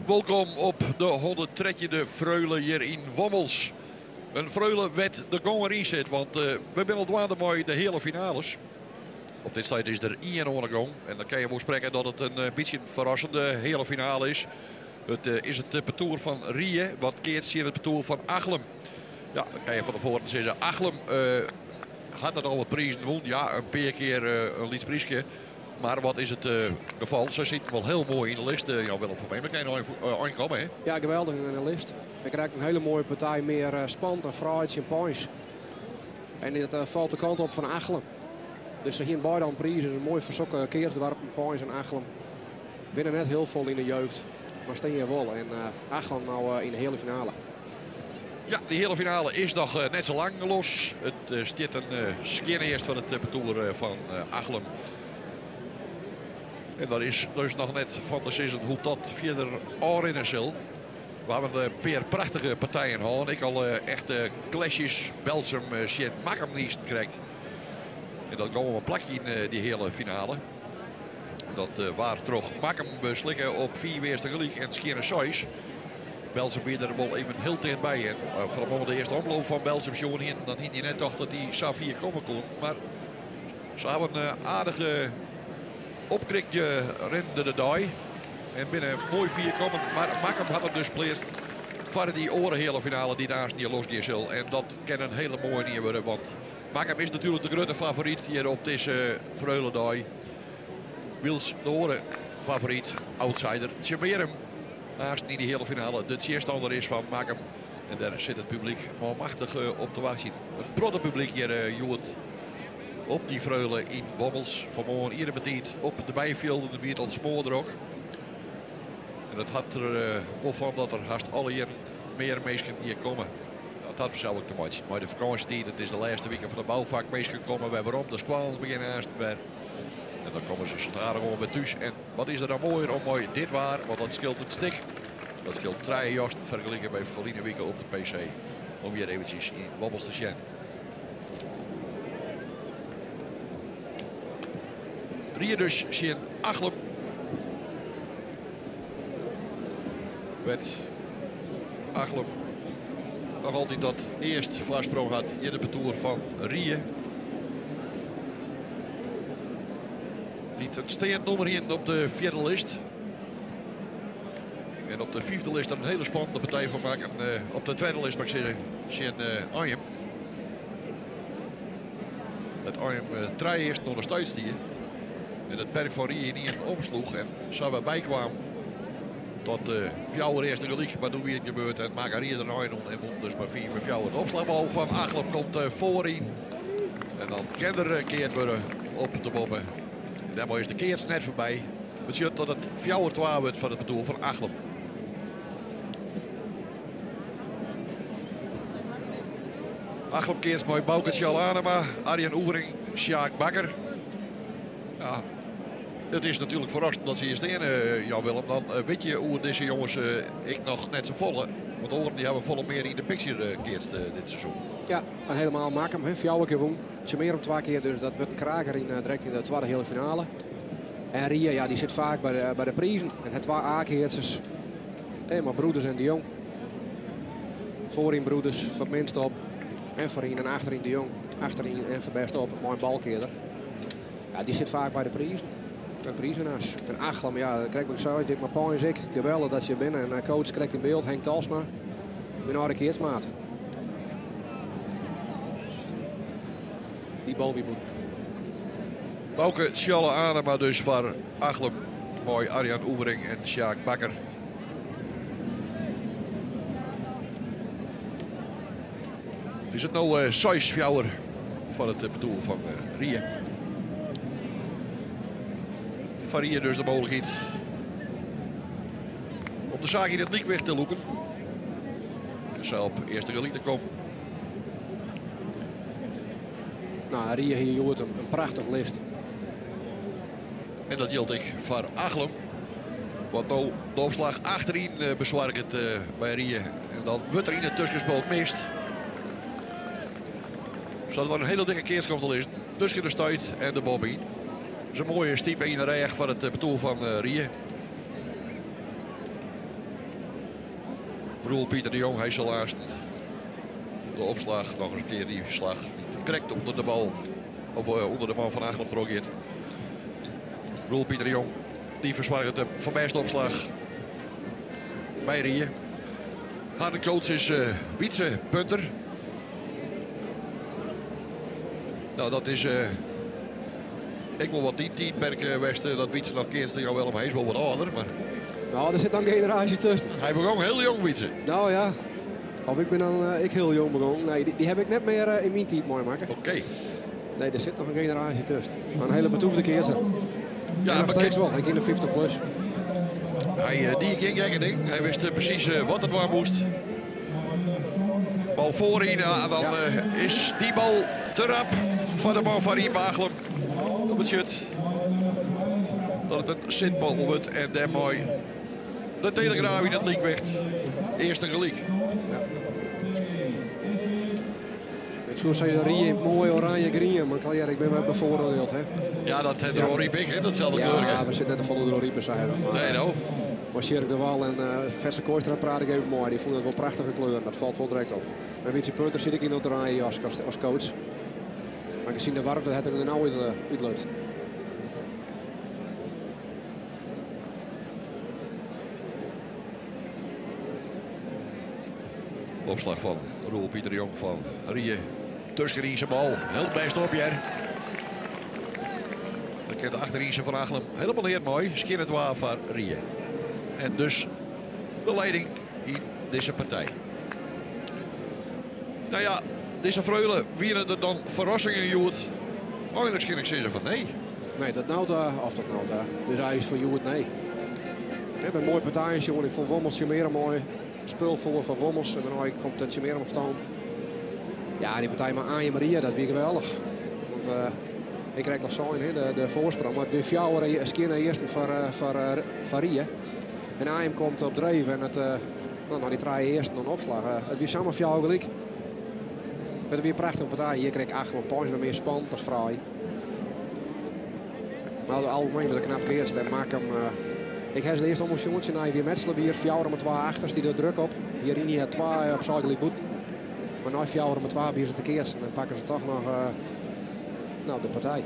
Welkom op de 103e Freule hier in Wommels. Een Freule werd de gonger inzet, want we zijn al dwaande mooi de hele finales. Op dit site is er 1 ondergang. En dan kan je wel spreken dat het een beetje een verrassende hele finale is. Het is het parcours van Rieën, wat keert zien het parcours van Achlem. Ja, dan kan je van tevoren zeggen, Achlem had het al wat prijzen gewonnen. Ja, een paar keer een lietsprijsje. Maar wat is het geval? Ze zitten wel heel mooi in de lijst. Ja, wel voor mij, maar kan je nog aankomen, hè? Ja, geweldig in de lijst. Ik krijg een hele mooie partij, meer spannend en fruits en points. En dit valt de kant op van Achlem. Dus hier in beide prijzen is een mooi verzokken keersdwarpen, points en Achlem. Winnen net heel veel in de jeugd. Maar steen je wel. En Achlem nou in de hele finale. Ja, de hele finale is nog net zo lang los. Het stiert een skin eerst van het parcours van Achlem. En dat is dus nog net fantaseren hoe dat verder aanrennen zal. We hebben een paar prachtige partijen gehad. Ik al echte clashes, Belsum, Sjen, Makkum niet krijgt. En dat gaan we een plakje in die hele finale. Dat waar toch Makkum beslikken op 4 weerste gelijk en Skjerne 6. Belsum weer er wel even heel tijd bij. En vooral de eerste omloop van Belsum Sjoen in, dan hield hij net toch dat hij zou 4 komen kon. Maar ze hebben een aardige opkrikje rende de dag. En binnen mooi 4 komen. Maar Makkum had het dus pleest voor die oren hele finale die daar niet losgaan zal. En dat kan een hele mooie niet worden. Want Makkum is natuurlijk de grote favoriet hier op deze Freulendag. Wils de oren favoriet, outsider. Tjemerum naast in die hele finale de tegenstander is van Makkum. En daar zit het publiek maar machtig op te wachten. Een protte publiek hier, Joet. Op die Freule in Wommels. Vanmorgen iedere betiet op de bijvelden de wereld smoor ook. En dat had er wel van dat er haast alle jaren meer mensen hier komen. Dat had vanzelf te maken. Maar de vakantietijd, het is de laatste weken van de bouwvak mensen komen bij waarom. De squalen beginnen haast bij. En dan komen ze zodra gewoon bij thuis. En wat is er dan mooier om mooi dit waar, want dat scheelt het stik. Dat scheelt 3 jast vergeleken bij verleden weken op de PC. Om hier eventjes in Wommels te zien. Rieën dus zien Achlem. Met Achlem nog altijd dat eerst voorsprong had in de parcours van Rieën. Niet een steend nummer in op de 4e lijst. En op de 5e lijst een hele spannende partij van maken. Op de 2e lijst mag ik zeggen, zien Arnhem. Het Arnhem 3 eerst nog steeds die. En het perk van Rieën niet omsloeg en zo we bijkwamen tot de fjouwer eerste gelijk. Maar toen weer het gebeurt en maakt Rieën er nog een en won dus maar 4 met fjouwer. De opslagbal van Achlem komt voorin. En dan Kender keert worden op de bobben. En daarmee is de keert net voorbij. Het zit dat het fjouwer 12 wordt van het bedoel van Achlem. Achlem keert mooi Bouke Tjalanema, Arjen Oevering, Sjaak Bakker. Ja, het is natuurlijk verrassend dat ze hier staan, Jan Willem. Dan weet je hoe deze jongens ik nog net zo volgen. Want de oren die hebben volle meer in de picture keert dit seizoen. Ja, en helemaal Makkum. Fjouwer keer won. Tjemerum 2 keer, dus dat wordt een kraker in, direct in de tweede hele finale. En Rieën, ja, die zit vaak bij de prijzen. En het 2 A-keertjes. Maar Broeders en de Jong. Voorin Broeders, van het minst op. En voorin en achterin de Jong. Achterin en van best op. Mooi balkeerder. Ja, die zit vaak bij de prijzen. De prijzenaars. En Achlem, ja, dat krijg ik zo. Dit maar Paul en ik. Geweldig dat je binnen. En coach krijgt in beeld. Henk Talsma. Mijn oude keertsmaat. Die bal weer moet. Bouke Tjalanema dus voor Achlem. Mooi Arjan Oevering en Sjaak Bakker. Is het nou 6 fjouwer van het bedoel van Rieën. Van Rieën dus de mogelijkheid om de zaak in het liek weg te loeken. En zo op eerste gelijk te komen. Nou, Rieën hier joert een prachtig list. En dat geldt ik voor Achlem. Want nou de opslag achterin bezwaar het bij Rieën. En dan wordt er in het tussenspel mist. Zodat er een hele dikke keers komt te lezen. Tussen de stuit en de bobby. Dat is een mooie stiepe in de rij van het bedoel van Rieën. Roel Pieter de Jong, hij zal laatst. De opslag, nog eens een keer die slag. Correct onder de bal. Of onder de man van Achlem trogeert. Roel Pieter de Jong, die verzwaart de van beste opslag. Bij Rieën. Haar coach is Wietse Punter. Nou, dat is... ik wil wat 10 merken Westen dat Wietse nog keerst jou wel om. Hij is wel wat ouder, maar... Nou, er zit dan generatie tussen. Hij begon heel jong, Wietse. Nou ja. Of ik ben dan ik heel jong begonnen. Nee, die heb ik net meer in mijn team mooi maken. Oké. Nee, er zit nog een generatie tussen. Maar een hele betoefde keertje. Ja, nog maar steeds wel. Ik in de 50 plus. Hij die ging gekke ding. Hij wist precies wat het waar moest. Bal voorin en dan is die bal te rap van de man van Rien Achlem. Op het shut. Dat het een sintbal wordt en daarmee de Telegraaf in het leek werd. Eerste gelijk. Ja. Ik zou zeggen, Rie mooi oranje-green, maar klaar, ik ben wel bevoordeeld. Hè. Ja, dat heeft Rory Pik, hè? Datzelfde kleur. Ja, we zitten net de volle Rory zijn. Nee, nou. Maar Sjerk de Wal en Verse Kooistra praat ik even mooi. Die vonden het wel prachtige kleur. Dat valt wel direct op. Met Wietse Punter zit ik in het draaien als coach. Maar gezien de warmte had er nou uitlukt. Opslag van Roel Pieter de Jong van Rieën. Tusken zijn bal. Heel best op, Jer. Dan kent de achterin van Achlem helemaal neer mooi. Skin het waar van Rieën. En dus de leiding in deze partij. Nou ja, deze Vreulen, wie er dan verrassingen joert. Eigenlijk kan ik zeggen van nee. Nee, dat nou of dat nou daar. Dus hij is van Joert nee. We hebben een mooie partij, jongen. Ik vond Wommels Chimera mooi. Spul voor van Wommels. En dan komt het Chimera op staan. Ja, die partij met Anje Maria, dat weer geweldig. Want ik krijg al zo in de voorsprong. Maar het weer fjouwer skin eerst van Rie. En Anje komt op dreven en het, nou, die draaien eerst dan opslag. Het weer samen fjouwer gelijk. Met weer een prachtige partij. Hier krijg ik 8 points, maar meer spannend, dat is fraai. Maar het algemeen met een knap eerste. En maak hem. Ik heb de eerste omgeving naar weer metselen weer 4 met 2 achters die er druk op. Hierin hier 2 op Zuidelijk boeten. Maar na 4 met 2 bier ze te keerst. En dan pakken ze toch nog nou, de partij.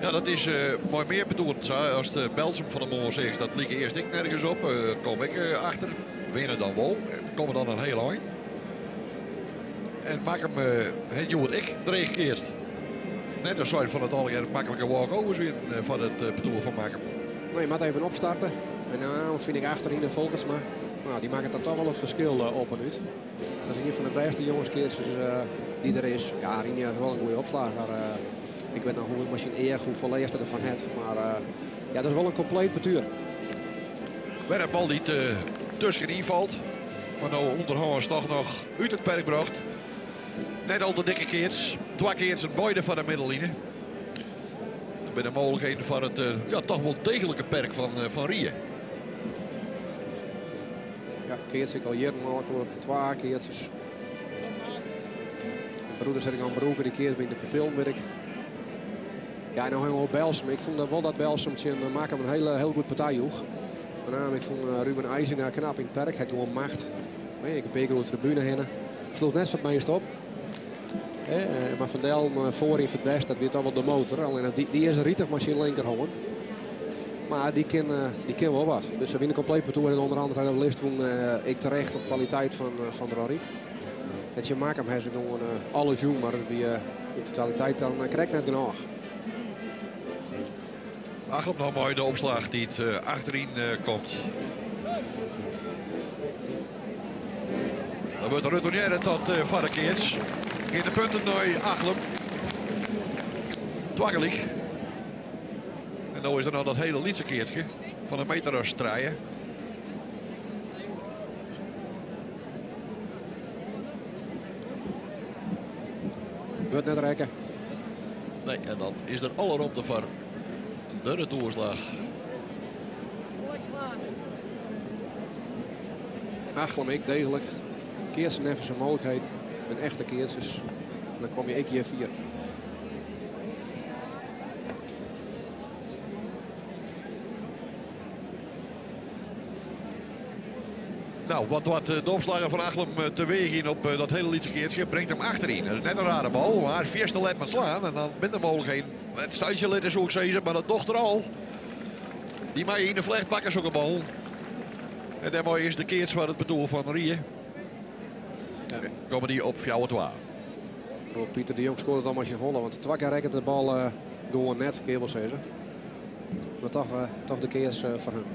Ja, dat is mooi meer bedoeld. Als de Belsum van de Mol zegt, dat liep eerst ik nergens op. Kom ik achter. Winnen dan wel. Komen dan een heel eind. En maak hem, het joh, ik dreig eerst. Net als van het alweer makkelijke walkovers weer van het bedoel van maken. Nou, je moet even opstarten. En dan vind ik achterin de Volkers, maar nou, die maken dan toch wel het verschil op en uit. Dat is een van de beste jongenskeertjes die er is. Ja, Rinja is wel een goede opslager. Ik weet nog hoe machine eer goed volledig ervan het. Maar ja, dat is wel een compleet betuur. Waar een bal die tussen invalt. Maar nou onderhouders toch nog uit het perk bracht. Net al te dikke keerts. 2 keerts een boide van de middelline. Bij de mogelijkheden van het ja, toch wel degelijke perk van Rieën. Ja, keerts ik al hier mogelijk voor 2 keertjes. Broeder zet ik aan broeken, die keert bij de pupilmerk. Ja, nou helemaal Belsum. Ik vond wel dat Belsumtje maakt hem een heel goed partij joeg. Met name ik vond Ruben IJzinga knap in het perk. Hij gewoon macht. Ik heb een de tribune heen. Sloeg net wat meest op. Maar Van Delm voorin voor het best, dat weet dan wel de motor. Alleen die is een rietig machine linkerhand. Maar die kan wel wat. Dus ze winnen compleet partout. En onder andere aan de lift vond ik terecht op de kwaliteit van de Rory. Dat je maakt hem hij gewoon alles doen, maar die in totaliteit dan krijgt net genoeg. Achlem nou mooi de opslag die het achterin komt. Dan wordt de retourneren tot Varkeerts. In de punten naar Achlem. Twaggelijk. En nu is er nog dat hele lietse keertje van een meter draaien. Wordt net rekken. Nee, en dan is er alle op de var. De retourslag. Achlem ik degelijk. Keertsen even zijn mogelijkheid. Een echte keertjes. En dan kom je 1 keer 4. Nou, wat de opslager van Achlem teweeg in op dat hele liedse keertje brengt hem achterin. Dat is net een rare bal, maar Fiesta let met slaan en dan minder mogelijkheden. Het stuitje let is ook zeggen, maar dat dochter al. Die mag je in de vlecht pakken, zo'n bal. En daarmee is de keert waar het bedoel van Rie. Ja. Komen die op 4-2. Pieter de Jong scoort het allemaal als je hollen, want de twakker rekent de bal gewoon net, kun je wel zeggen. Maar toch de keers voor hem.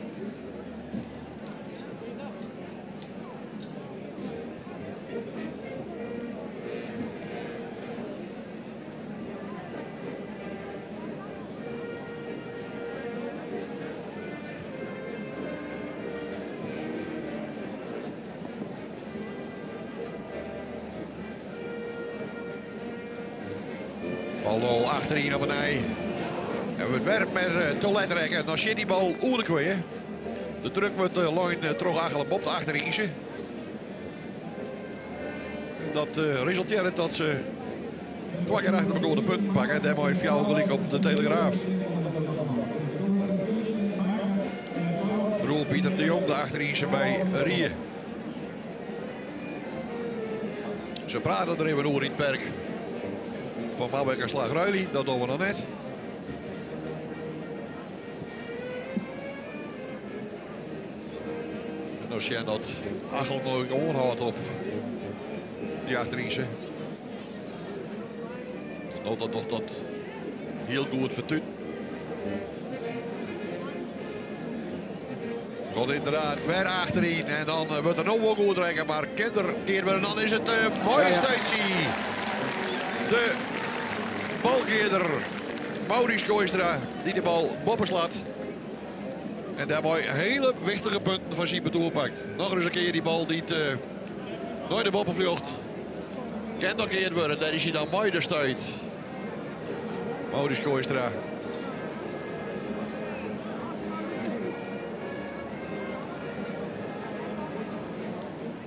Bal achterin op een ei. En we het werk met Toilet rekken. Dan zit die bal oerlijk weer. De druk met de lijn terug Achlem op de achterin. Dat resulteert dat ze 2 keer achter elkaar de punten pakken. Daarmee heeft jou gelijk op de Telegraaf. Roel Pieter de Jong de achterin bij Rie. Ze praten er even over in het perk. Van Malbeck en Slagruyli, dat doen we nog net. En dan zie je dat Achlem nog gewoon houdt op die achterin. Dan dat toch dat heel goed vertuut. Gaat inderdaad weer achterin en dan wordt er nog wel goed trekken, maar Kinder keer weer en dan is het mooie stuitsie. De balkeerder Maurice Kooistra die de bal boppen slaat. En daarbij hele wichtige punten van Siepe toepakt. Nog eens een keer die bal die nooit de boppen vlucht. Kan nog keer worden, daar is hij dan mooi de stuit. Maurice Kooistra.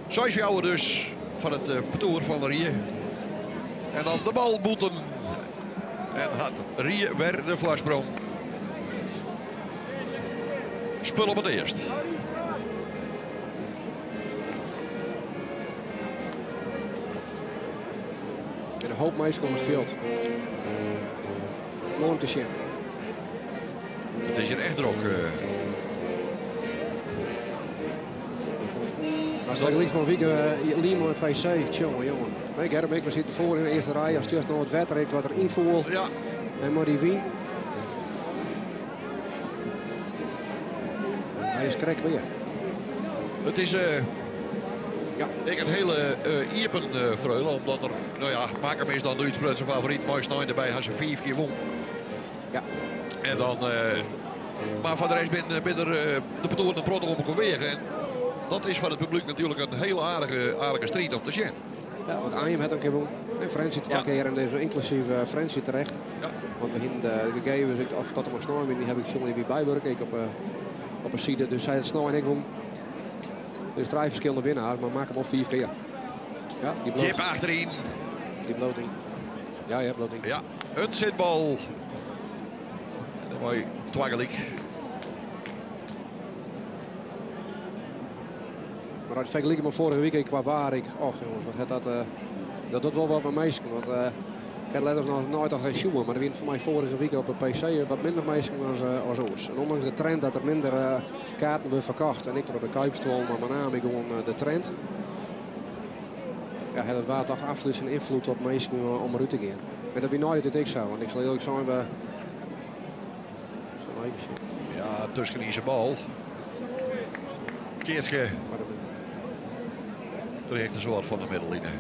Zoals jou dus van het parcours van Rie. En dan de bal boeten. En had Rie weer de voorsprong. Spul op het eerst. En een hoop meisjes op het veld. Mooi om te zien. Het is hier echt druk. Als je vergelijkt met Limo en PC, jongen. Ik heb we zitten voor in de eerste rij. Als het nog het wedstrijd wat er invoert. Ja. En maar die wien. Hij is krek weer. Het is ja. Ik een hele iepen vreugde. Omdat er, nou ja, Makem is dan de Uitsprutse favoriet. Mooi Stein erbij, had ze 4 keer won. Ja. En dan, maar voor de rest ben de betoon en protocol op weer. En dat is van het publiek natuurlijk een hele aardige strijd om te zien. Ja, want Arnhem had een keer won. En Frensie 2 keer en deze inclusief Frensie terecht. Ja. Want we hebben de gegevens, of tot hem snel die heb ik zo'n weer bijwerken op een site. Dus zij het snel en ik won. Dus 3 verschillende winnaars, maar maak hem op 4 keer. Ja, die bloot. Kip achterin. Die bloting. Ja, ja, bloting. Ja, een zitbal. En dan mooi twaggelijk. Maar dat vergelijken met vorige week qua waar ik. Och jongens, wat had dat doet wel wat met meisjes. Want ik heb letterlijk nog nooit al geen schoenen. Maar er wint voor mij vorige week op een PC wat minder meisjes als ons. En ondanks de trend dat er minder kaarten worden verkocht. En ik er op de Kuipstol, maar met name gewoon de trend. Ja, het was toch absoluut zijn invloed op meisjes om eruit te gaan. En dat wie nooit dit ik zou. Want ik zal eerlijk zijn, we... Ja, Tusken zijn bal. Keertje. Terecht een soort van de middellijnen.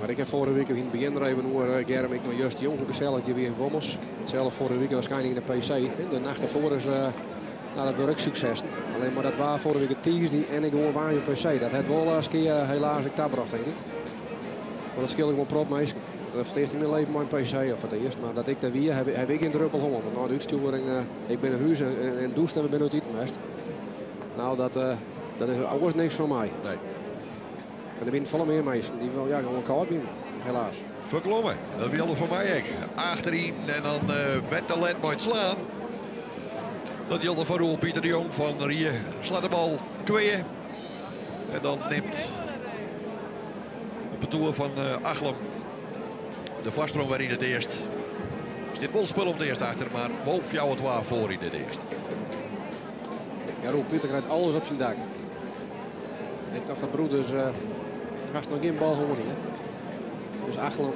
Maar ik heb vorige week in het begin er even over Germ ik nog juist jong gezellig weer in Vommels. Hetzelfde vorige week waarschijnlijk in de PC. De nacht ervoor is dat werk succes. Alleen maar dat was vorige week het Tuesday en ik gewoon waar je PC. Dat had wel eens keer helaas ik tabbracht denk ik. Maar dat scheelde gewoon prop meestal. Dat heeft het eerst in mijn leven mijn PC of het eerst. Maar dat ik daar weer heb ik in druppel honger. Want na de uitsturing, ik ben een huis en douche hebben we nooit iets gemist. Nou dat is alles niks van mij. Nee. En er winnen volle meer meisjes. Die wil ja gewoon koud winnen. Helaas. Verklommen. Dat wilde voor mij ook. Achterin en dan werd de led mooi slaan. Dat hield van Roel Pieter de Jong van Rie. Slaat de bal kweeën. En dan neemt op het doel van Achlem de vastsprong weer in het eerst. Is dit wel spul op het eerst achter, maar boven jou het waar voor in het eerst. Ja, Roel Pieter krijgt alles op zijn dak. Ik dacht dat broeders gast nog geen bal horen hier. Dus Achlem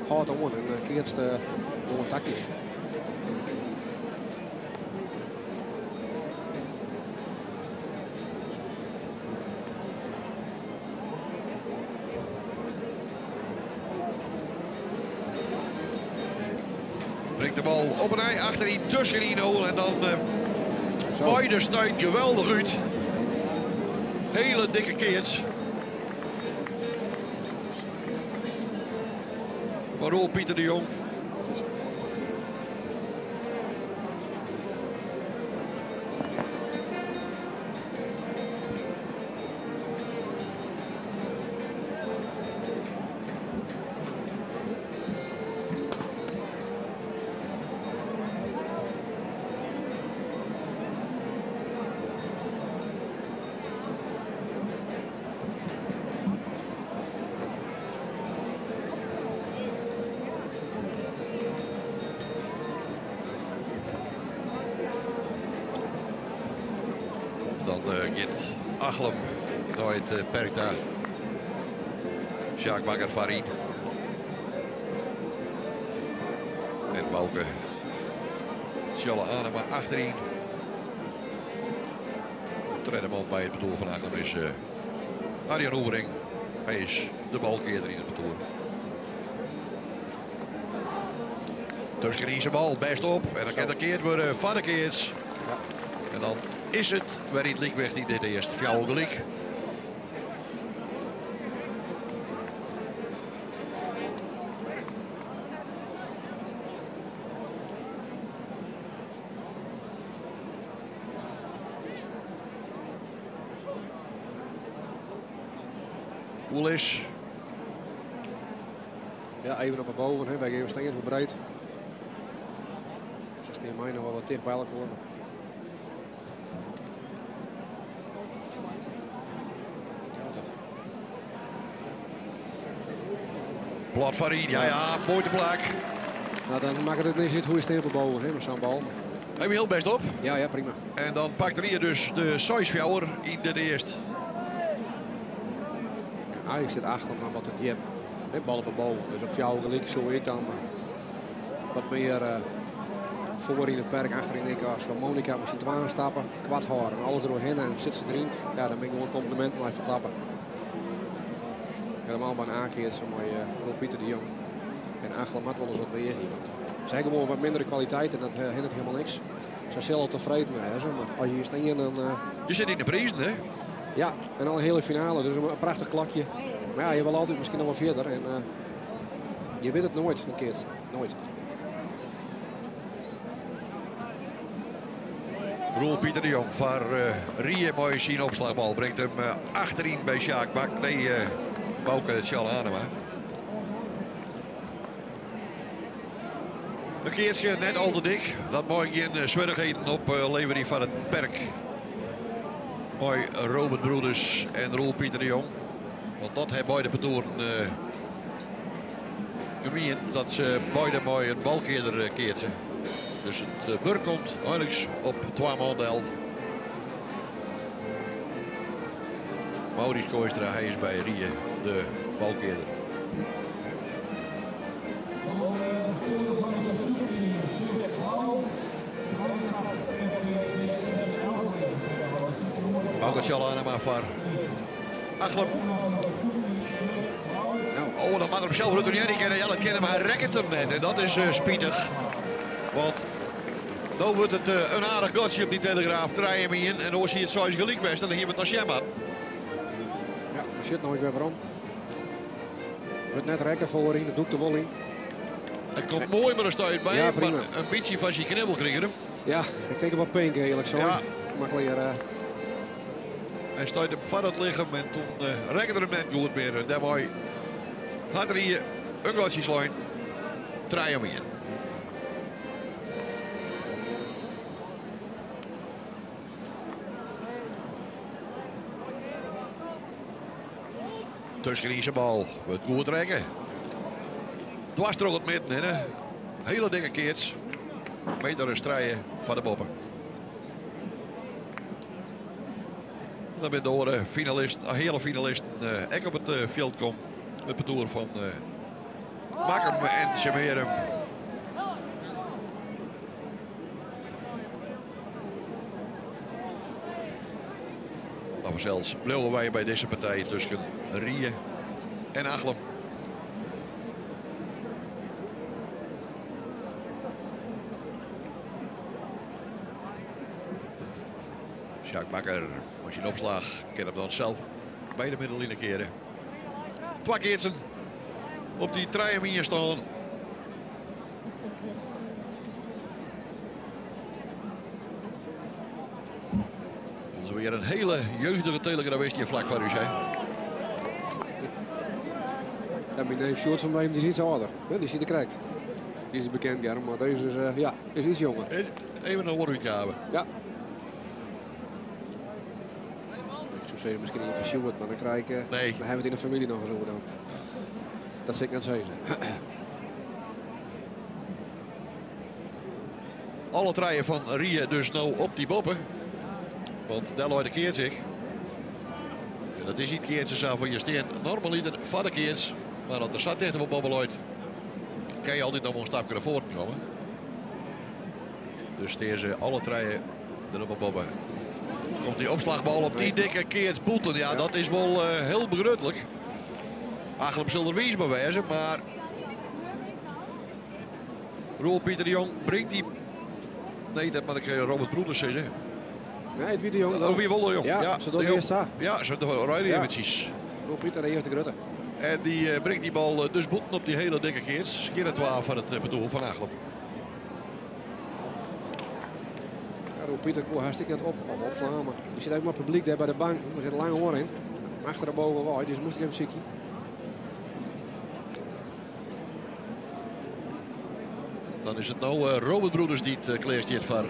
houdt aan en keert door tactisch. Brengt de bal op een ei achterin Tuscanino en dan Boyden stuit geweldig uit. Hele dikke keerts. Van Roel Pieter de Jong. Dan gaat Achlem naar het perk daar. Sjaak Bakker Farin. En Bouke. Sjalle Anema achterin. De redderman bij het betoor van Achlem is Arjan Oevering. Hij is de balkeerder in het betoor. Tusken zijn bal best op. En dan kan de keert worden van de keerts. En dan is het weer niet linkweg in dit eerste fjouw gelijk. Hoe is? Ja, even op naar boven. Hè. Wij geven steen verbreid. Ze staan mij nog wel wat dicht bij elkaar. Blad Farin, ja, mooi te plak. Nou, dan maakt het niet zitten hoe je steelt op boven, hè, met zo'n bal. Hij wil heel best op. Ja, prima. En dan pakt er hier dus de Soisfjouwer in de eerste. Eigenlijk zit achter maar wat het jeb. Bal op boven. Dus op jou gelijk zo ik dan. Wat meer voor in het perk, achter in ik als van Monica misschien 2 stappen, kwart haar en alles doorheen en zit ze erin. Ja, dan ben ik gewoon een compliment maar even klappen. Helemaal bij een aankeer zo mooi Roel Pieter de Jong. En Achlem had wel eens wat beheer hier. Ze hebben gewoon wat mindere kwaliteit en dat hindert helemaal niks. Ze zijn zelf tevreden mee, hè, maar als je hier staat dan... Je zit in de prijzen, hè? Ja, en al een hele finale, dus een prachtig klokje. Maar ja, je wil altijd misschien nog wel verder en je weet het nooit, een keer. Nooit. Roel Pieter de Jong van Rie, mooi zien opslagbal. Brengt hem achterin bij Sjaak Bak. Nee, Bouke het Sjalle Anema. Een keertje net al te dik. Dat mooi geen zwerigheden op levering van het perk. Mooi Robert Broeders en Roel Pieter de Jong. Want dat hebben beide betoren gemeen dat ze beide mooi een balkeerder keertje. Dus het werk komt eigenlijk op 2 maanden. Maurice Kooistra, hij is bij Rie de balkeerder. Ook het Sjalle maar voor Achlem. Oh, dan mag er hem zelf niet kennen. Ja, dat kennen, maar hij rekt hem net. En dat is spietig. Want dan wordt het een aardig gotje op die Telegraaf. Draai hem in en dan zie je het zoals gelijk best. En dan hier met Nasjema. Ja, er zit nooit meer waarom. Wordt net rekken voorin, dat doet de wol in. Hij komt mooi met een stuit bij, ja, maar een beetje van zijn knibbel kreeg hem. Ja, ik denk wel pink eerlijk zo. Ja. Mag leren. Hij stuit hem van het lichaam en toen rekte er hem net goed meer. En daarmee had er hier een gotje slaan. Draai hem in. Tussen die bal. Wordt goed trekken. Dwars terug het midden in. Hè. Hele dikke keerts. Meter strijden van de boppen. Dan ben je de finalisten, hele finalisten ook op het veld komt. Het parcours van Makkum en Tjemerum. Maar zelfs blijven wij bij deze partij tussen Rieën en Achlem. Sjaak Bakker, machineopslag, kent hem dan zelf bij de middenlijn keren. Twee keertsen op die trein staan. Dat is weer een hele jeugdige telegraaf die vlak voor u zijn. Ja, mijn neef Sjoerd van Weem die is iets ouder. Ja, die ziet er krijgt. Die is bekend, Germ, maar deze is, ja, is iets jonger. Even een woorduitgave. Ja. Ik zou zeggen misschien niet van Sjoerd, maar dan krijg ik... Nee. We hebben het in de familie nog eens over dan. Dat zeg ik net zeggen. Alle treien van Rieën dus nou op die boppen. Want Deloitte keert zich. En dat is niet keertje zo van je steen. Normaliter van de keerts. Maar als er zat tegen op Bobbeloid, kan je altijd nog een stapje naar voren komen. Dus deze alle treien erop op bobben. Komt die opslagbal op die dikke keerts boeten. Ja, dat is wel heel begruttelijk. Achlem zal er wees bewijzen, maar Roel Pieter de Jong brengt die. Nee, dat moet ik Robert Broeders zeggen. Nee, het wie de Jong. Oh, wie wil de Jong? Ja, ze doen eerst staan. Ja, ze rijden eventjes. Roel Pieter de eerste grote. En die brengt die bal dus boeten op die hele dikke keerts. Keer het 12 van het bedoel van Achlem. Ja, Roel Pieter kon hartstikke net opslaan, maar je zit even op het publiek daar bij de bank. Er zit een lange oor in. Achter en boven waai, dus moest ik even ziekje. Dan is het nou Robert Broeders die het kleersteert voor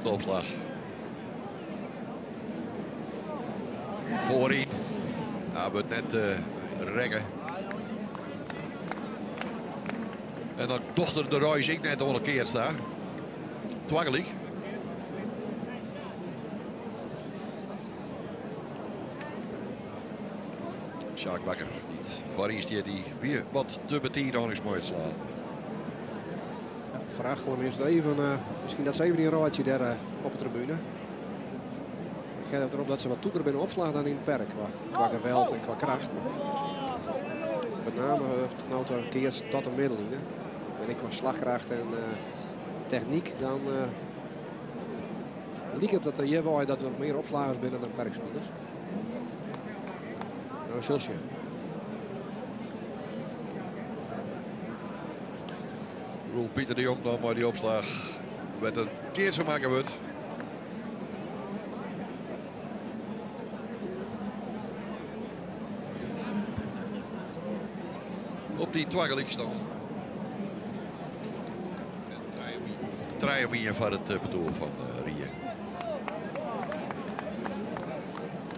de opslag. Voorin. Ja, wordt net rekken. En dan dochter de Royce ik net al een keer sta. Twaggelig. Sjaak Bakker. Voorin is die weer wat te betieren aan is mooi te slaan. Voor Achlem is het even, misschien dat ze even die raadje daar op de tribune. Ik ga erop dat ze wat toeker binnen opslag dan in het perk. Qua geweld en qua kracht. Met name nou toch keert tot de middenlijn. En ik qua slagkracht en techniek, dan liep het dat je wou dat er meer opslagers binnen dan perkspelers. Nou, Silsje. Roel Pieter de Jong dan maar die opslag met een keertje maken wordt. Op die twaggelig staan. En draaien we hier van het bedoel van Rieën.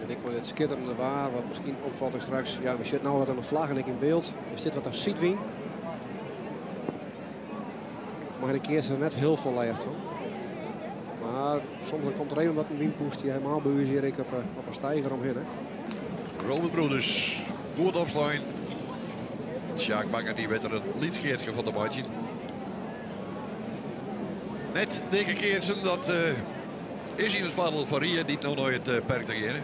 En ik moet het schitterende waar, wat misschien opvalt er straks. Ja, we zitten nou wat aan de vlag en ik in beeld. Is dit wat er ziet wien? Maar de keer is er net heel veel leert van. Maar soms komt er even wat een windpoest die helemaal bij u hier ik op een steiger omheen. Hè. Robert Broeders, goed opslaan. Sjaak Bakker die werd er een lietskeertje van de match. Net dikke keertsen, dat is in het vaandel van Rieën die nog nooit het perk te gaan.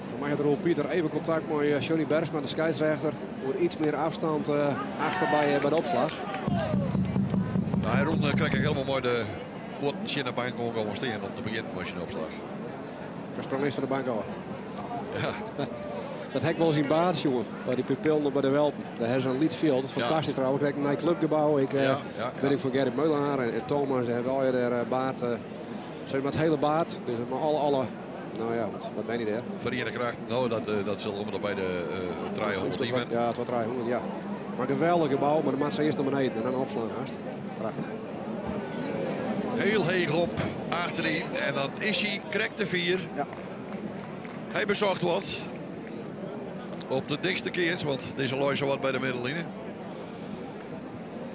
Voor mij had Roel Pieter even contact met Johnny Bergsma, de scheidsrechter. Voor iets meer afstand achter bij de opslag. Nou, Ron krijg ik helemaal mooi de voetje naar de bank komen staan om te beginnen als je een opslag. Dat sprong eens van de bank af. Ja. Dat heb ik wel eens in Baars, jongen. Bij die pupillen bij de Welpen. Daar is een Liedveld. Fantastisch trouwens. Ik krijg een clubgebouw. Ik ben ik van Gerrit Meulaar en Thomas en wel daar Baart. Zeg maar het hele Baart. Dus maar alle. Nou ja, wat ben je daar? Verenigde kracht, nou dat zullen we nog bij de 300 team. Ja, het wordt 300, ja. Maar een geweldig gebouw, maar de maat ze eerst naar beneden en dan opslaan haast. Prachtig. Heel heeg op achterin en dan is hij correct de 4. Ja. Hij bezocht wat. Op de dikste keert, want deze looi zo wat bij de middenlijn.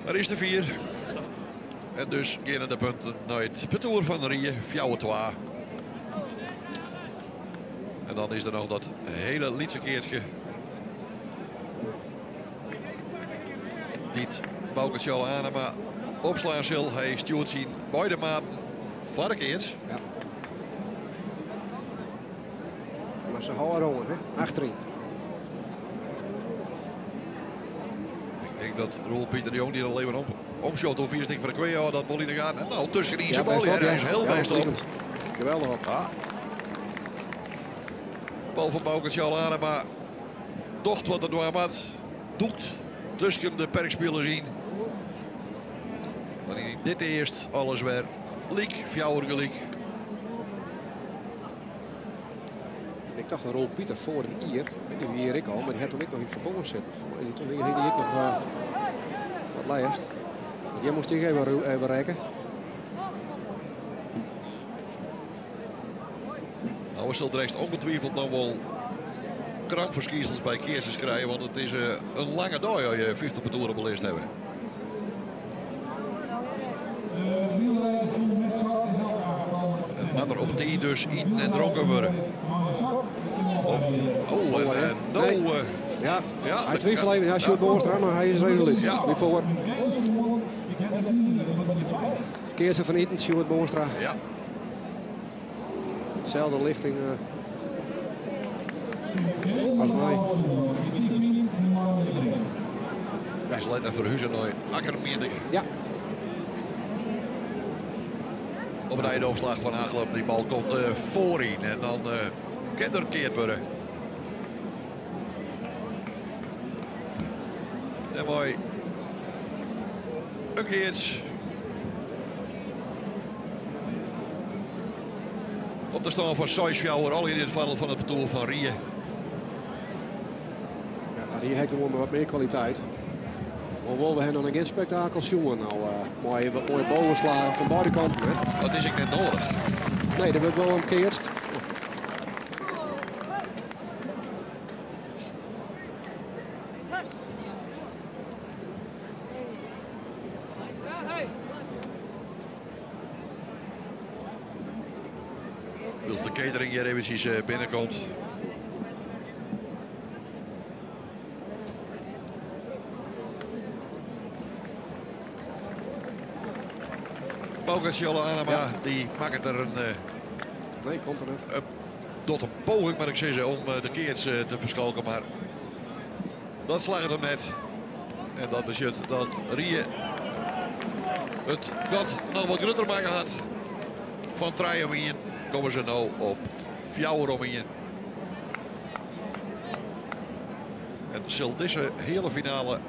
Er is de 4. En dus gaan de punten naar het betoer van Rie, 4-2. En dan is er nog dat hele lietse keertje. Niet Bouke aan, maar opslaan zal. Hij stuurt zien beide maten voor de keert. Ja. Maar ze houden jongen, hè? Achterin. Ik denk dat Roel Pieter de Jong die er al even omshot of 4 stik voor de kweeën, dat wil hij er gaan. Nou, tussen die zijn bal. Hij is heel best op. Geweldig op. Ja. Bal van Bouke aan, maar toch wat er door maat doet tussen de perkspelers in. Dan in dit eerst alles weer liek, fjouwergelijk. Ik dacht dat Roel Pieter voor de hier, ik weet niet wie hier ik al, maar die had toen ik nog in het verbonden zitten. Toen had ik nog wat lijst. Die moest ik even rekken. Nou, we zullen direct ongetwijfeld nog wel krankverskiezels bij Keertjes krijgen, want het is een lange dag als je 50 betoeren belist hebben. En wat er op die dus eten en dronken worden. Ja, ja, hij twijfelt even. Hij shoot Boonstra, maar hij is resoluut. Ja. Wie voor? Keertje van Iten, Sjoerd Boonstra. Ja. Dezelfde lichting als mij. Hij is lekker verhuizen naar Akkermeendig. Ja. Op een eindopslag van Hagelop. Die bal komt voorin en dan kenderkeerd worden. En mooi. Een keertje. Op de stand van Soisfjouwer, al in dit geval van het betoer van Rie. Ja, die heeft gewoon wat meer kwaliteit. Maar wel, we hebben nog een spektakel jongen. Nou, mooie bovenslagen van beide kanten. Hè. Dat is ik net nodig. Nee, dat wordt wel een keerst. Als de catering hier eventjes binnenkomt. Bouke Anema, ja. Die maakt er een... nee, komt er niet. Tot een poging, maar ik zeg om de keerts te verschalken. Maar dat slaagt hem net. En dat betekent dat Rie het dat nog wat groter maken had. Van 3 om in komen ze nou op 4 om in. En zal deze hele finale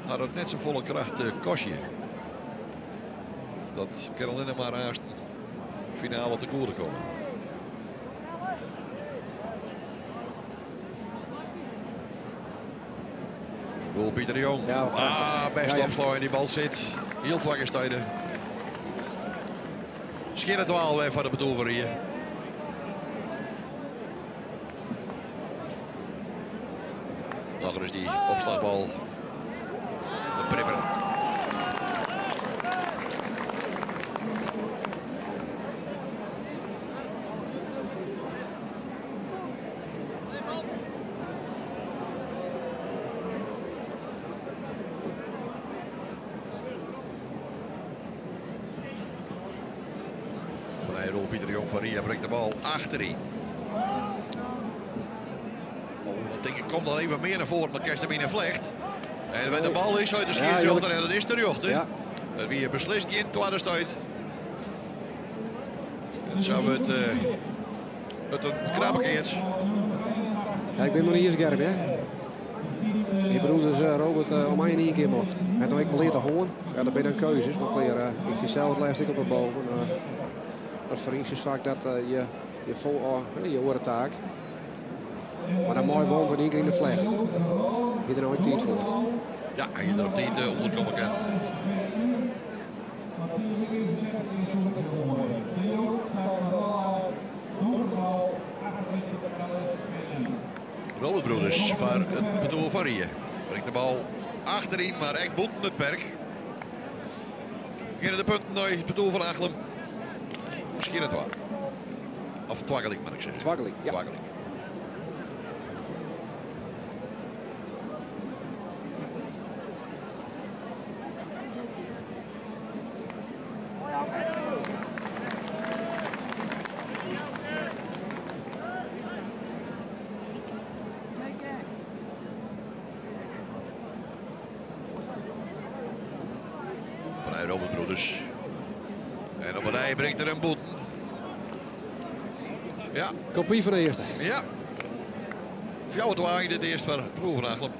had het net zo volle kracht kostje. Dat kan alleen maar haast finale te koeren komen. Roel Pieter de Jong. Ja, best opslaan, die bal zit. Heel lange stijden. Schiet het wel weer van de bedoel voor hier. Nog eens die opslagbal. De Pripper. Roel Pieter de Jong van Ria brengt de bal achterin. Oh, dan denk ik, komt dan even meer naar voren. Dan krijgt hem in een vlecht. En met de bal is uit de schiersjocht en dat is de jocht. Ja. Dat wie beslist in het tweede stuit. En dan zou het een krabbekeert. Ja, ik ben nog niet eens scherp, hè. Ik bedoel dus Robert om mij niet een keer mocht. En toen ik me leer te horen. Ja, dat ben dan keuzes. Maar kleer is hij zelf het lijst ik op de boven. Dat vriendjes is vaak dat je hoort taak. Maar dan mooi woont er één keer in de vlecht. Je er nooit tijd voor. Ja, en je er op tijd onderkomen kan. Robert Broeders voor het bedoel van Rieën. Brengt de bal achterin, maar echt boeten het perk. Beginnen de punten naar het bedoel van Achlem. Misschien het waar. Of Twaggelik, moet ik zeggen. Twaggelik, ja. Twaggelik. Robert Broeders. En op een ei brengt er een boete. Ja. Kopie van de eerste. Ja. Fjouwer dwaai dit eerst voor Proeven Achlem.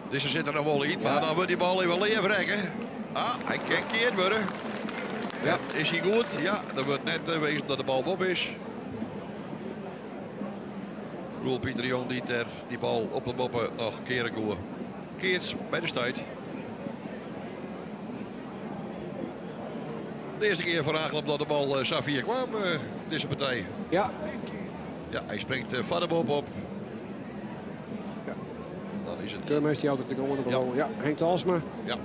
Dus er zit er nog wel in, maar dan wordt die bal even leervrekken. Ah, hij kan keerd worden. Ja, is hij goed? Ja, dan wordt net wezen dat de bal op is. Roel Pieter de Jong die bal op de boppen nog keren koe. Keert bij de stuit. De eerste keer voor Achlem dat de bal Xavier kwam, deze partij. Ja. Ja, hij springt van de bob op. Is het. Keurmeester die altijd te komen op de bal. Ja, Henk Talsma. Ja.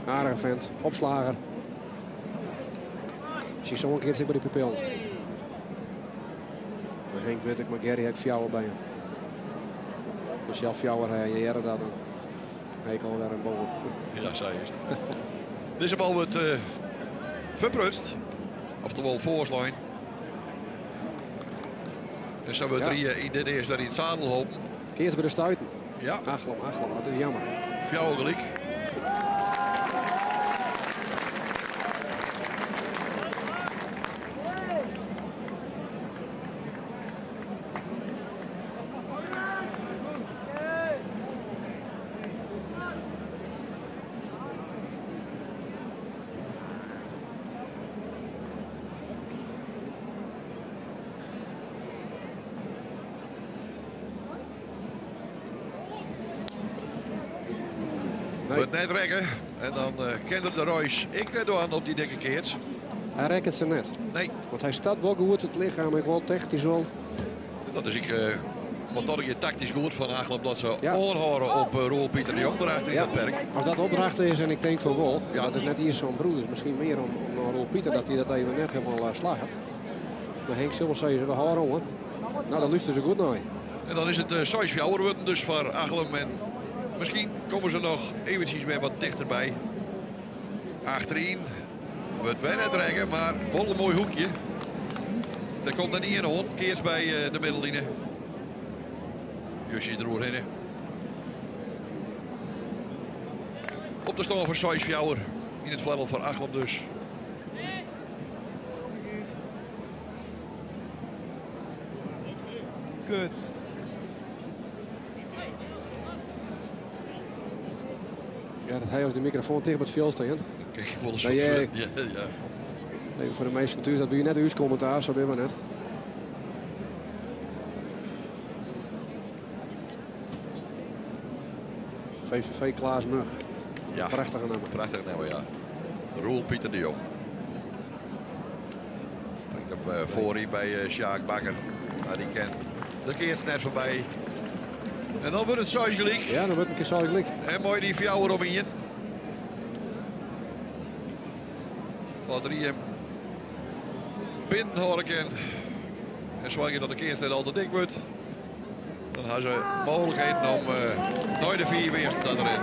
Aardige vent, opslager. Zie zo'n keer zit bij de pupil. Maar Henk weet ik, maar Gary heeft fjouwer bij hem. Dus zelf fjouwer hij je dat dan. Hij kan weer een bal. Ja, zij is het. Deze bal wordt verprutst. Oftewel voorslijn. Dus zo wordt Rieën in dit eerst weer in het zadel hopen. Keert bij de stuiten. Ja. Achlem, dat is jammer. Fjouwer gelijk. Wordt net rekken en dan kent de Royce ik net aan op die dikke keert. Hij rekt het ze net. Nee. Want hij staat wel goed, het lichaam, ik wel technisch wel. Dat is wat dat je tactisch goed van Achlem dat ze aanhouden op Roel Pieter de Jong erachter in het perk. Als dat opdracht is en ik denk van wel, dat is net hier zo'n broer, misschien meer om Roel Pieter dat hij dat even net helemaal slaagt. Maar Henk Silver zei ze, we houden hoor. Nou, dan luisteren ze goed naar. En dan is het 6 fjouwer worden dus voor Achlem en misschien komen ze nog eventjes weer wat dichterbij. Achterin wordt wij net rekken, maar wel een mooi hoekje. Er komt er niet in hond, keert bij de middellijnen. Jusje eroverheen. Op de stand voor 6 fjouwer in het vleugel van Achlem dus. Kut. Ja, dat hij als de microfoon tegen het veld staan. Kijk, wel eens ja. Even voor de meesten natuurlijk, dat wil je net uw commentaar, zo ben we net. VVV Klaas Mug. Ja, prachtige nummer. Prachtig nummer, ja. Roel Pieter de Jong. Brengt hem voorin bij Sjaak Bakker. Nou, die kent de keert net voorbij. En dan wordt het 6 gelijk. Ja, dan wordt een keer 6 gelijk. En mooi die fjouwer om in. Wat Rieën binnen horen kan. En zolang je dat de keert net altijd dik wordt. Dan hebben ze mogelijkheden om nooit de 4 weer te erin.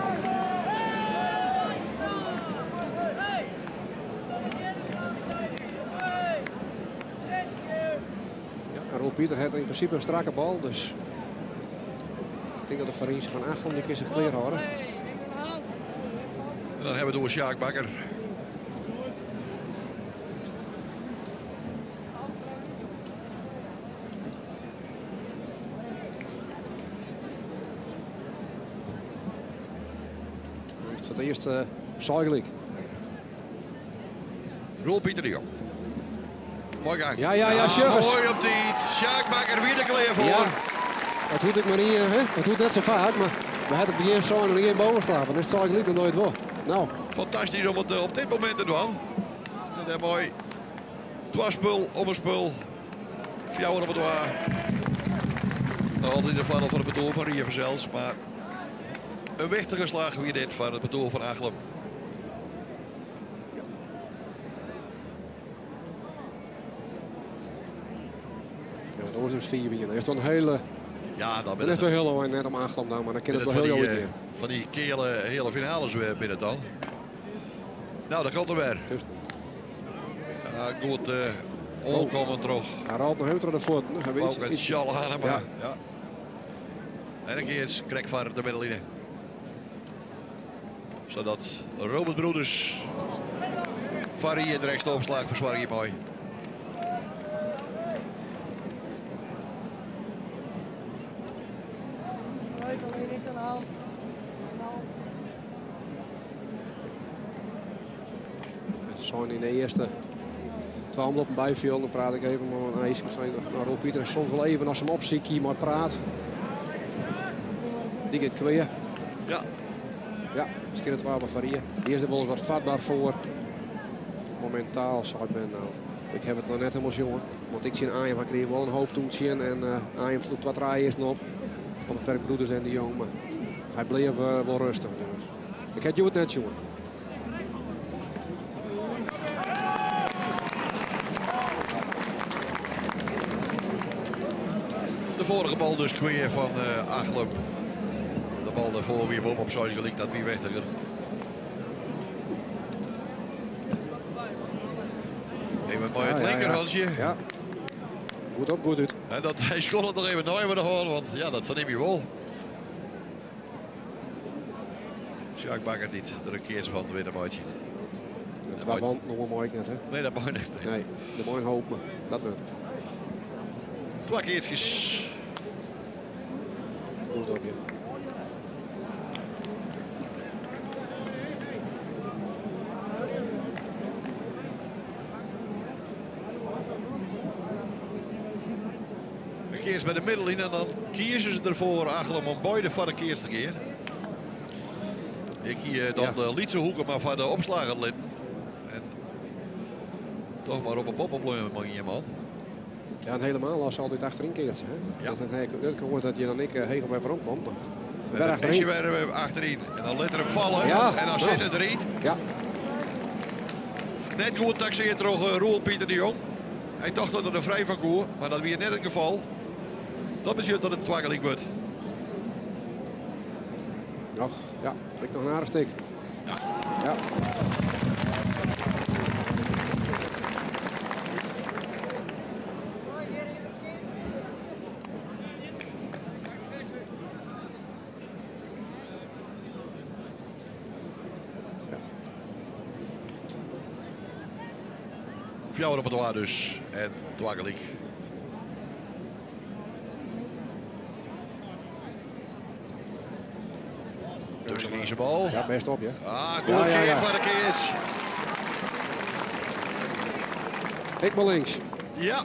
Ja, Roel Pieter heeft in principe een strakke bal, dus ik denk dat de Farinse van Achlem die keer zich clear houden. En dan hebben we door Sjaak Bakker. het eerst Zuidelijk. Roel Pieter de Jong. Mooi gang. Ja, Sjoggers. Mooi op die. Sjaak maakt er weer de kleer voor. Ja, dat doet ik maar niet, hè? Dat doet net zo vaak, maar we hadden het begin zo en geen boven staan. Dan is het Zuidelijk nog nooit wel. Nou. Fantastisch om het op dit moment te doen. Dat is mooi. Dwarspul, om een spul. Fjouwer op het waar. Nou, altijd in de vader van het betoor van Ria Verzels, maar een wichtige slag weer dit van het betoor van Achlem. Ja, dat was dus 4 winnen. Dat is dan een hele... Ja, dan Dat is wel heel lang net om Achlem dan, maar dan kan het wel van heel die, goed weer. van die hele finales weer binnen dan. Nou, dat komt er weer. Dus, Ja, goed, onkomen terug. hij raalt nog heel de voet. Ook het sjal aan, maar ja. En een keer krijg van de middenlijn. Zodat Robert Broeders varieert rechts opslag voor Zwargie mooi. Zijn in de eerste 2 omlopen bijviel. Dan praat ik even met een naar Roel Pieter. En soms wel even als hem opziet, maar praat. Die gaat kweer. Ja. Ja, misschien het wel wat varieën. De eerste wel eens wat vatbaar voor. Momentaal zou ik ben nou. Ik heb het nog net helemaal jongen. Want ik zie Ajem, hij kreeg wel een hoop toen zien. En Ajem sloeg wat rijden eerst nog op. Van de Perkbroeders en de Jong. Maar hij bleef wel rustig. Dus. Ik heb het net jongen. De vorige bal dus kweer van Achlem. De bal daarvoor weer op zoals gelijk dat wie wegtiger. Even mooi het linkerhandje. Ja. Goed op, goed uit. En dat, hij schold het nog even nooit met de hoorn, want ja, dat verneem je wel. Sjaak Bakker niet, de een keer van weer naar buiten ziet. Het was nog wel mooi net, hè? Nee, dat mag niet. Nee, de mooie hoop me. Dat niet. 2 keertjes. Goed op je. Een keer bij de middenlijn en dan kiezen ze ervoor Achlem om beide voor de eerste keer. Ik hier dan de Lietse hoeken maar van de opslagen lid. En toch maar op een pop oplopen man. Ja, en helemaal als ze altijd achterin keert. Hè? Ja. Dat heb ik gehoord dat je dan hegel bij voorom komt. Dan is je weer achterin. En dan let er hem vallen. Ja. En dan zit het erin. Ja. Net goed taxeert terug Roel Pieter de Jong. Hij dacht dat er vrij van koer. Maar dat weer net het geval. Dat betekent dat het twakkelijk wordt. Nog, ja, ik nog een aardig stuk. Ja. Ja. Fjouwer op het waar dus. En twakkelijk. Tussen deze bal. Ja, best op, ja. Ah, goed Ja, ja, keer ja. van de keers. Ik maar links. Ja.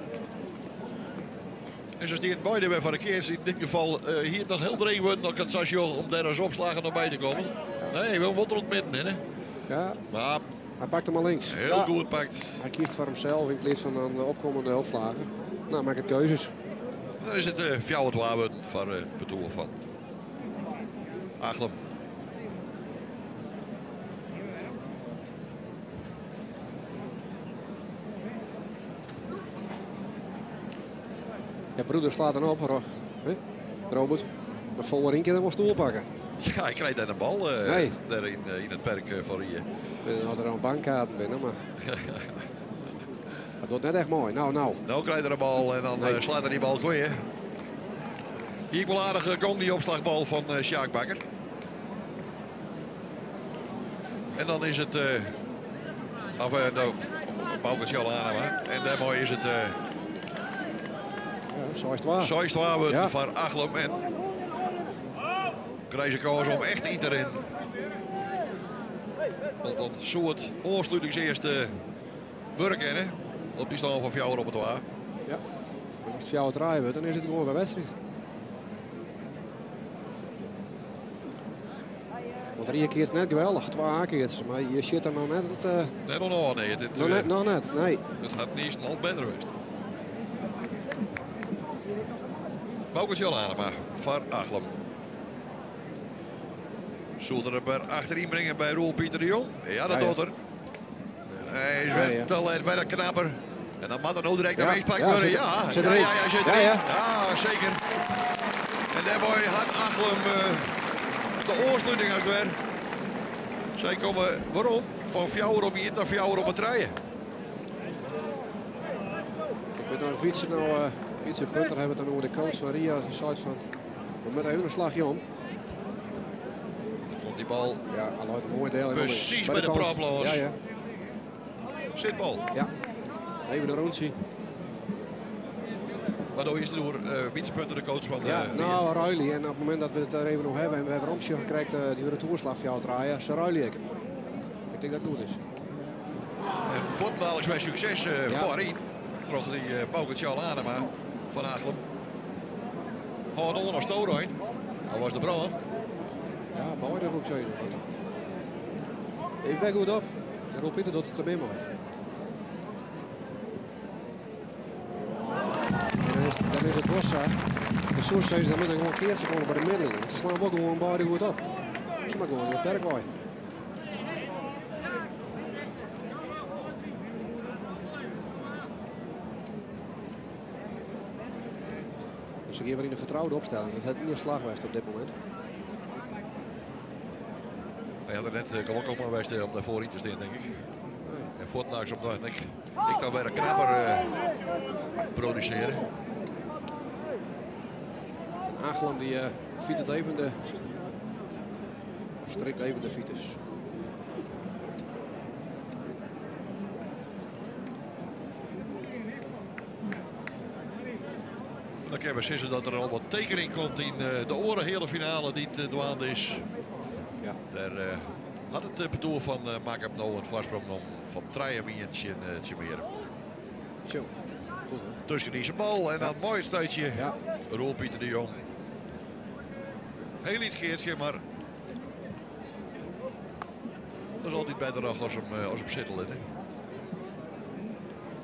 En zo die het beide weer van de keers. In dit geval hier nog heel dringend wordt. Dan kan Sasjo om daar eens opslagen naar bij te komen. Nee, wel wat rond midden, hè. Ja, Maar hij pakt hem maar links. heel Ja. goed pakt. Hij kiest voor hemzelf in plaats van aan de opkomende opslagen. Nou, maak het keuzes. En dan is het Fjouwer Wapen van het betoer van Achlem. Ja, broeder slaat dan op, Robert. De volle één keer dan wel stoel pakken. Ja, ik krijg daar een bal Nee. daar in het perk voor je. Ik had er al een bankkaarten binnen, maar... Dat doet net echt mooi. Nou. Nou krijgt er een bal en dan slaat er die bal goed. Hier wel aardig gong die opslagbal van Sjaak Bakker. En dan is het... nou, Bouwkens al aan hem. En daar mooi is het... zo is het waar. Zo is het waar Ja. van Achlem. En krijgen ze kans om echt iets erin. Want dan zou het aansluitingseerste werken, hè? Op die staan van Fjouwer op het waar. Ja. Als het Fjouwer draaien wordt, dan is het gewoon bij wedstrijd. Want 3 keer is net geweldig, 2 keertjes. Maar je shit er nog net. Nee, nog nee. Nog net, nee. Het had niet snel beter geweest. Bouke Tjalhanema voor Achlem. Zullen er achterin brengen bij Roel Pieter de Jong? Ja, dat doet er. Hij is weer te leid bij de knapper. En dan moet er nou direct naar meespakt worden. Ja, zit erin. Ja, zeker. En daarbij had Achlem de oorsluiting als weer. Zij komen, waarom? Van Fjouwer op je naar Fjouwer op het rijden. Ik weet nou, fietsen nou iets in punten hebben we dan over de coach van Ria gezegd van. We moeten even een slagje om. Komt die bal. Ja, al uit een mooi deel. Precies bij de proploos. Ja. Zitbal. Ja. Even een rondje. Waardoor is het door winstpunten de coach van nou, Riley. En op het moment dat we het er even nog hebben en we hebben Romsje gekregen die weer de toerslag voor jou draaien, ze Riley ik. Ik denk dat het goed is. En vond dadelijk bij succes voorin. Toch die Bouke Tjalhanema van Achlem. Gaat onder naar Stoorijn. Dat was de brand. Ja, mooi dat ook zo. Even weg goed op. En Roel Pieter doet het erbij mooi. Dan is het Bossa. De soort is dan met een gewoon keertje gewoon bij de middeling. Ze slaan ook gewoon body goed op. Ze maken gewoon het perk mooi. Dus ik geef weer in een vertrouwde opstelling. Dat heeft niet een slagweg op dit moment. Hij had er net geluk op geweest om daarvoor in te staan, denk ik. En voortnaaks op dat ik dan weer een knapper produceren. Achlem die fiet het even de. Strikt even de fiets. Dan kunnen we zeggen dat er al wat tekening komt in de oren hele finale die het douane is. Ja. Daar had het bedoel van maak hem nou een voorsprong om van Trijen te summeren. Zo. Goed, hè? Tussen deze bal en dan mooi het stuitje. Ja. Roel Pieter de Jong. Heel iets keertje, maar dat is altijd beter als hem zitten let.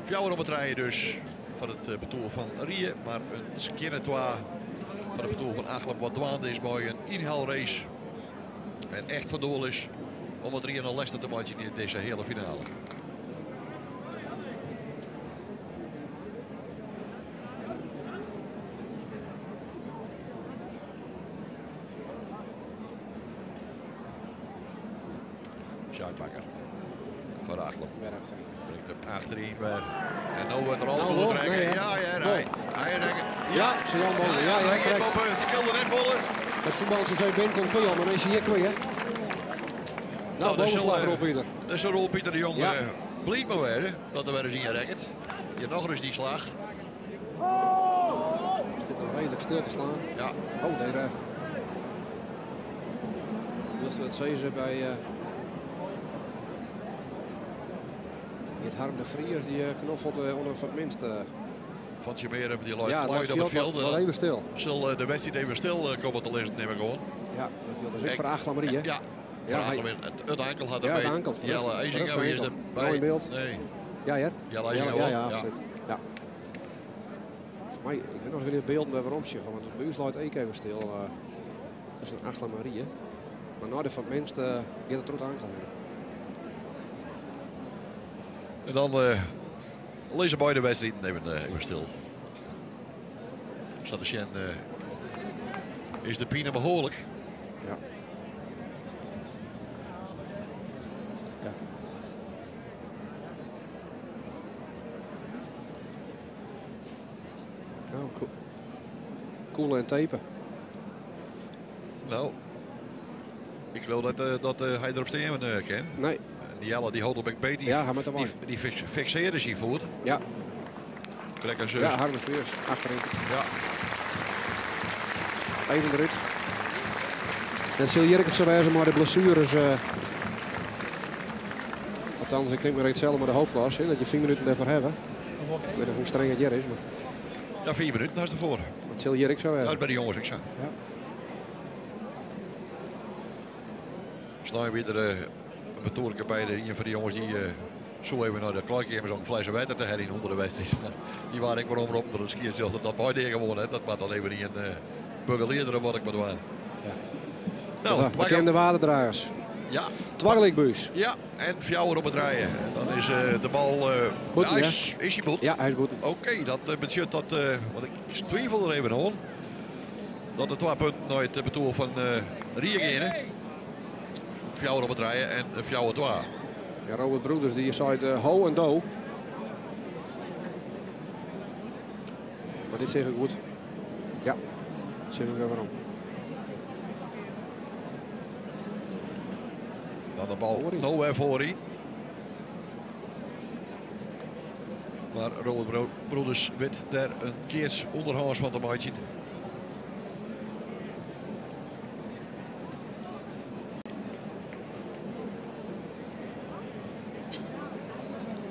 Fjouwer op het rijden dus van het betoel van Rie, maar een skinetois van het betoel van Achlem wat dwaande is bij een inhaalrace. En echt van doel is om het Rie nog les te maken in deze hele finale. Sjaakbakker van Achlem. Brengt hem achterin weer. En nu wordt er al goed rijden. Ja, ze Jan Bolen. Ja, correct. Het skilde net volle. Het voetbal zo zijn been komt veel, maar dan is hij hier kwijt. Nou, bovenslag Roel Pieter. Dat is Roel Pieter de Jong. Ja. Blijft maar weer dat er weer eens in rekkert. Je nog eens die slag. Is dit nog redelijk stil te slaan? Ja. Oh, nee, daar. Dat zei ze bij. Dit Harm de Vriers die knoffelt onder van het minst. Van Tjemeren die loopt ja, op het veld. Wel even stil. Zal de wedstrijd even stil komen te lezen, neem ik gewoon. Ja, dat is ook voor Achlem, hè? Ja. Ja, het enkel had erbij. Ja, het enkel. Jelle IJzinga is erbij. Mooi in beeld. Nee. Ja, ja. Jelle IJzinga ja. Ja. Voor mij, ik weet nog wel het beeld bij Romsje, want het buis loopt even stil. Tussen Achlem en Rie. Maar nou de van het minst gaat het terug enkel. En dan lezen beide wedstrijden even stil. Sadecien is de pine behoorlijk. Ja. Ja. Nou, koelen en tapen. Nou, ik geloof dat hij erop staan kan. Nee. Die Jelle die houdt op een beetje. Ja, die fixeerde zijn voet. Ja. Lekker zo. Ja, harde vuurs achterin. Ja. Even eruit. Dan zul Jerk het zo wijzen, maar de blessures Althans, ik denk maar hetzelfde met de hoofdklasse. Dat je 4 minuten ervoor hebben. Ik weet niet hoe streng het hier is. Maar Ja, 4 minuten naast ervoor. het zal hier ik zo Dat hebben. is bij de jongens, ik zeg. Ja. Snij weer een betoorlijke bij een van de jongens die zo even naar de klaarkamer zo'n fles water te herinneren onder de wedstrijd. Die waren ik waarom op de skiën zelf dat bij de gewonnen. Dat maakt dan even niet een burgerleerder wat ik maar doen. Ja. Nou, bekende waterdragers. ja. Twargelikbuis. Ja, en Fjouwer op het rijden. En dan is de bal... Boeten, ja, ja. is hij boet? Ja, hij is goed. Oké, dat betekent dat... want ik twijfel er even aan. Dat de 2 punten naar het betoel van Rie gaan. Fjouwer op het rijden en Fjouwer 2. Ja, Robert Broeders die zei ho en do. Maar dit zeg ik goed. Ja, dat zeg ik wel waarom. Dan de bal Voorin. nowhere voorin. Maar Robert Broeders weet daar een keers onderhands van te maken.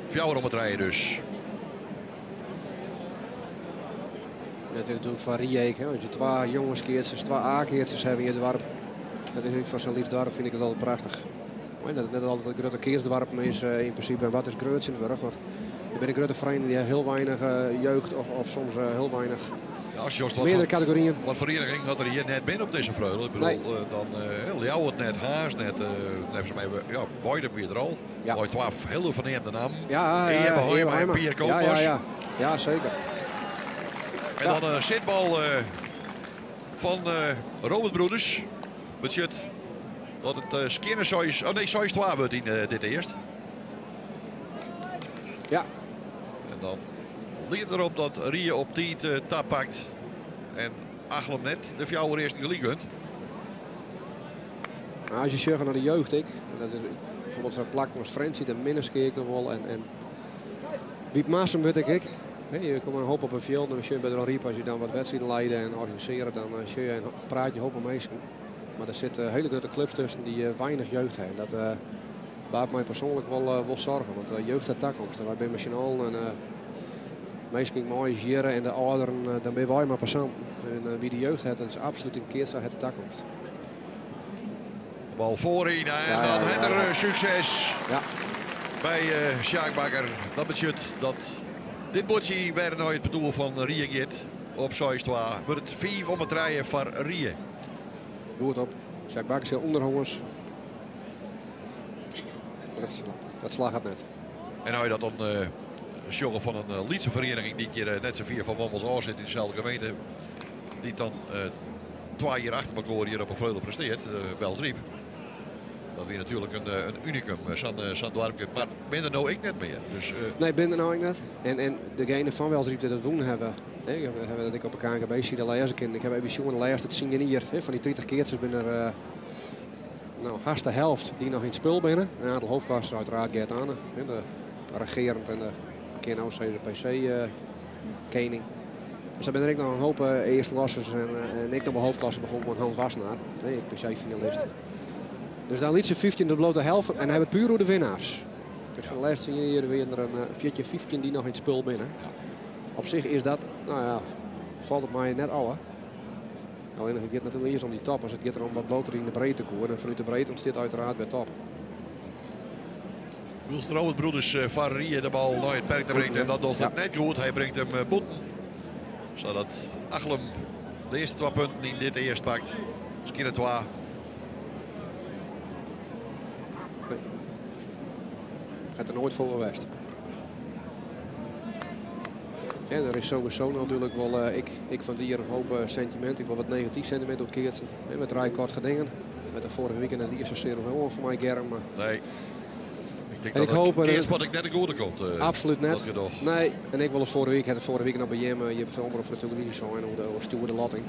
Fjouwer op het rijden dus. Dat is natuurlijk van Rijek. Als je 2 jongenskeertjes, 2 A-keertjes hebben in je dorp. Dat is ook van zo'n lief dorp, vind ik het altijd prachtig. Maar dat het net altijd een grote keersdorp is in principe. En wat is groots in het dorp? Want je bent een grote vereniging die heel weinig jeugd of soms heel weinig Ja, als Joost meerdere categorieën. wat vereniging had er hier net binnen op deze vreugde. Ik bedoel, Nee. dan Ljouw het net, Haas net, hebben ze mij, ja, beide weer er al. Ja. Mooi 12 hele verneemde naam. Ja, en je hebt Eber en Heijma. Pier Ja, Koopmans. ja, zeker. En Ja. dan een zitbal van Robert Broeders. Budget dat het Skinner size, oh nee, size 12 wordt in dit eerst. Ja, En dan ligt erop dat Rie op 10 tap pakt. En Achlem net de Fjouwer eerst in de league gunt. nou, als je zegt naar de jeugd, dat is bijvoorbeeld zo'n plak als Frenzy, de minneskeek nog wel. En Wiep Maassen weet ik. Je komt een hoop op een veld en als je bij de Riep, als je dan wat wedstrijden leiden en organiseren, dan praat je een hoop met mensen. Maar er zitten hele grote clubs tussen die weinig jeugd hebben. Dat baart mij persoonlijk wel zorgen, want jeugd heeft toekomst. Wij zijn nationaal en meestal mooi jaren en de ouderen, dan ben wij maar persoon. En wie de jeugd heeft, dat is absoluut een keertje het de toekomst. Bal voorin en Ja, dan ja, heeft er ja. succes Ja, bij Sjaak Bakker. Dat betekent dat dit bordje weer nooit het bedoel van Rie gaat op 6-2. Wordt het 4 om het rijden van Rie. goed op. Jacques Bakker zit onderhongers. Dat slag het net. En nou je dat dan jongen van een Lietse vereniging die keer net zo 4 van Wommels Oor zit in dezelfde gemeente. Die dan 2 jaar achter elkaar hier op een vleugel presteert, Belsriep. Dat weer natuurlijk een unicum, zo'n dorpje. Maar ben er nou ik net meer. Dus, Nee, ben er nou ik net. En degene van Welsriep die dat doen hebben. We hebben dat ik op een KNGB zie de lezen kind. Ik heb even jongen de lijst het zien hier. Van die 20 keertjes ben er haast de helft die nog in het spul binnen. Een aantal hoofdklassen uiteraard Gert Anne. De regerend en de keer nou de PC-kening. Dus daar ben er ik nog een hoop eerste klassers en ik nog een hoofdklasse bijvoorbeeld met Hans Wassenaar. Ik PC-finalist. Dus dan liet ze 15 de blote helft en hebben het puur door de winnaars. Dus van de laatste zie je hier weer een 14 die nog in het spul binnen. Op zich is dat, nou ja, valt op mij net ouder. Alleen het gaat natuurlijk eerst om die top. Als het gaat er om wat bloter in de breedte koer. En vanuit de breedte ontstaat uiteraard bij top. Wilster Robert Broeders van Rie de bal naar het perk te brengt. En dat doet het net goed. Hij brengt hem boeten. Zodat Achlem de eerste 2 punten in dit eerst pakt. Skinner 2. Het er nooit voor geweest. En er is sowieso natuurlijk wel, ik van hier een hoop sentiment. Ik wil wat negatief sentiment op keertsen. Met rijkort gedingen. Met de vorige weekend het eerste serie van voor mij Germ. Nee. Ik denk En dat ik hoop het eerst wat ik net een goede komt. Absoluut net. Dat Nee, en ik wil het vorige week nog bij je hebt het omroep voor de televisie zo en hoe de stuurde latting.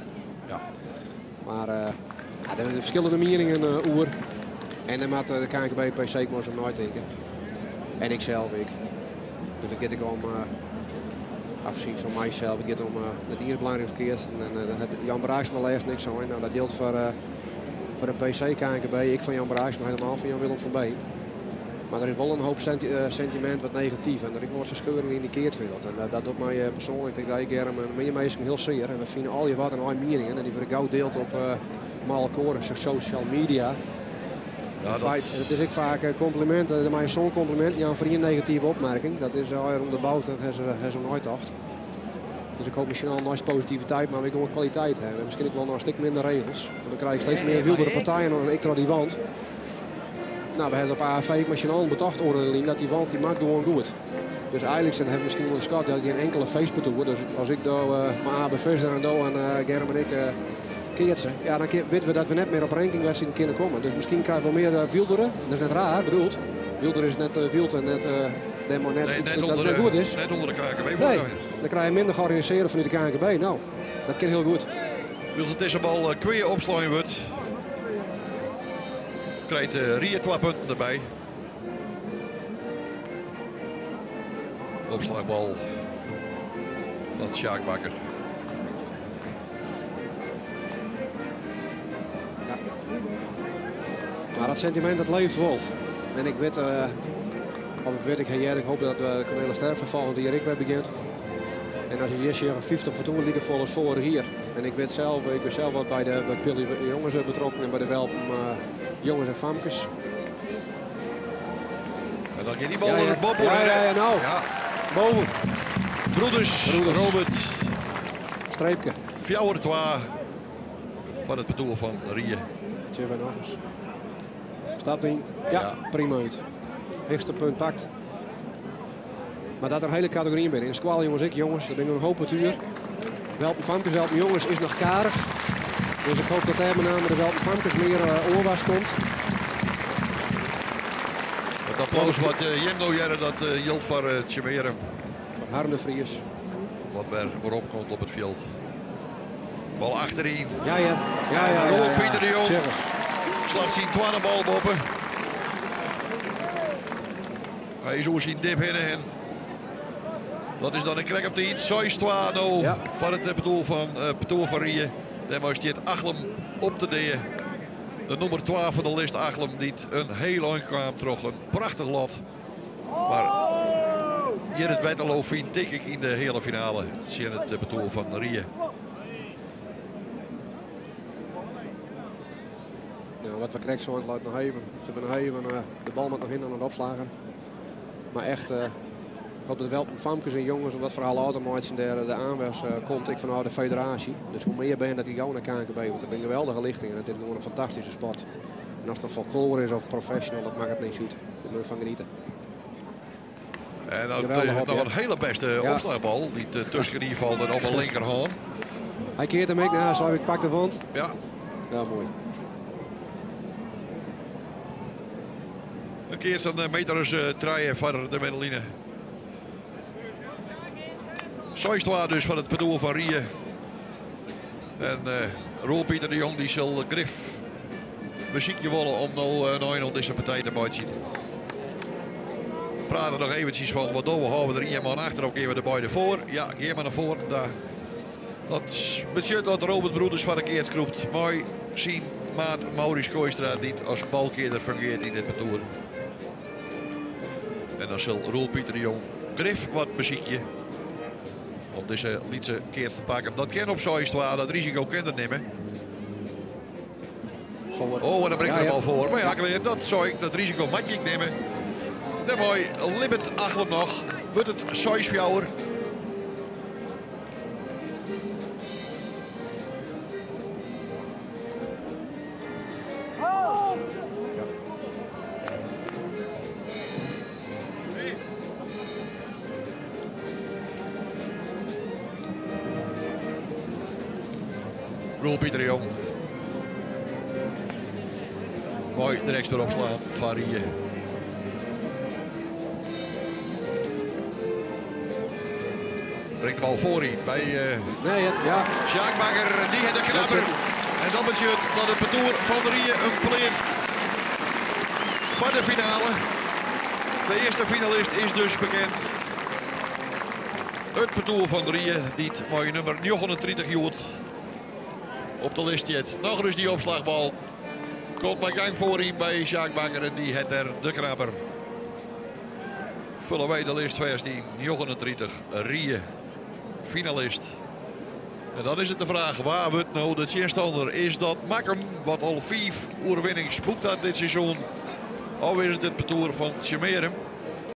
Ja. Maar er zijn verschillende meningen oer. En dan maakt de KNGB PC maar zo nooit denken. En ik zelf, Dus dan gaat ik om, afzien van mijzelf, het gaat om het eerste belangrijkste keer. En dan heeft Jan Braaksma leest niks zo. Nou, dat geldt voor de PC KNGB. Ik van Jan Braaksma, helemaal van Jan Willem van Been. Maar er is wel een hoop sentiment wat negatief. En er is wat verscheuring in die keertwereld. En dat doet mij persoonlijk, ik denk dat ik Germ en meer mensen heel zeer. En we vinden al je wat en al je meningen. En die worden gauw deelt op Malkoren, social media. Ja, het is ook vaak complimenten, maar zo'n compliment, ja, een vriend negatieve opmerking. Dat is al om de bouw, dat heeft ze nooit acht. Dus ik hoop misschien al een nice positiviteit, maar we gaan ook kwaliteit hebben. En misschien ook wel nog een stuk minder regels. Want dan krijg ik steeds meer wildere partijen dan ik die wand. Nou, we hebben op AFV misschien al een betocht oordeling dat die wand die maakt gewoon goed. Dus eigenlijk hebben we misschien onderschat dat geen enkele feestbetoer. Dus als ik daar mijn ABV's en Germ en ik keertsen, ja, dan weten we dat we net meer op rankingwedstrijden kunnen komen. Dus misschien krijgen we meer wilderen. Dat is net raar bedoeld. Wilder is net wild en net iets dat net goed is. Net onder de KNKB. Nee, dan krijg je minder georganiseerd vanuit de KNKB. Nou, dat kan heel goed. Als het deze bal kweer opslaan wordt, krijgt Rie 2 punten erbij. Opslagbal van Sjaak Bakker. Ja. Maar dat sentiment dat leeft wel. En ik weet, ik hoop dat Cornelis Sterf volgend jaar ik weer begint. En als je hier jaar 50 punten liggen vol is voor hier. En ik ben zelf wat bij Pilly jongens betrokken en bij de Welpen jongens en famkes. En dan gaat die bal naar het bob. Ja, nou. Ja. Boven. Broeders. Robert. Streepje. 4-2 van het bedoel van Rie. Tjeven nog eens. Stapt in. Ja, prima uit. Eerste punt pakt. Maar dat er een hele categorie in binnen. In squal jongens, jongens, dat ben ik een hoop het uur. Welpen famkes, welpen jongens is nog karig. Dus ik hoop dat er met name de welpen famkes meer oorwas komt. Het applaus wat Jemno jaren dat hield voor Tjemeren. Harm de Vries. Wat weer opkomt op het veld. Bal achterin. Ja. Pieter de Jong. Slag zien 12 bal boppen. Hij is hoe zien dip in en dat is dan een krek op de iets. 6-2 nou van het bedoel van Rie. Daarmee staat Achlem op de D. De nummer 12 van de lijst Achlem die een heel lang kwam terug. Een prachtig lot. Maar hier het Wetterlo vind ik in de hele finale. Zien het bedoel van Rie. Ja, wat we krijgen zo laat nog even. Ze hebben nog even de bal met nog in aan het opslagen. Maar echt, ik hoop dat wel famkes en jongens, omdat vooral automatisch de aanwers komt. Ik vanuit de federatie. Dus hoe meer ben je dat die gauw naar KNKB, want dat ben een geweldige lichting. En het is gewoon een fantastische sport. En als het nog folklore is of professional, dat maakt het niet uit. Daar moet je van genieten. En nog een hele beste opslagbal. Die tussen die valt en op een linkerhand. Hij keert hem ik, zo ik pak de wand. Ja. Ja, mooi. Een keer zijn meters draaien verder de Mendeline. 6-2 dus van het bedoel van Rie. En Roel Pieter de Jong die zal Griff muziekje willen om nou in deze partij te maken. We praten nog eventjes van wat doen we, houden we er iemand achter of geven we de beide voor. Ja, geef maar naar voren. Dat budget dat Robert Broeders van de keert kroept. Mooi zien maat Maurice Kooistra die als balkeerder fungeert in dit parcours. En dan zal Roel Pieter de Jong Griff wat muziekje om deze liedse keer te pakken. Dat kan op zo'n dat risico kan het nemen. Oh, en dan brengt hij de bal voor. Maar ja, dat zou ik, dat risico moet ik nemen. Dan mooi, Libbet Achlem nog. Wordt het 6-4. Roel Pieter Jong. Mooi direct erop slaan van Rie. Brengt de bal voorin bij Sjaak Bakker. Die heeft de knapper. En dan betekent dat het parcours van Rie een pleegt van de finale. De eerste finalist is dus bekend. Het parcours van Rie, die het mooie nummer 39 joert. Op de list jet. Nog dus die opslagbal. Komt maar gang voorin bij Sjaak Bakker en die heeft er de knapper. vullen wij de lijst 16, 39, Rie, finalist. En dan is het de vraag, waar wordt nou de tegenstander? Is dat Makkum, wat al 5 overwinnings boekt had dit seizoen? Of is het het parcours van Tjemerum?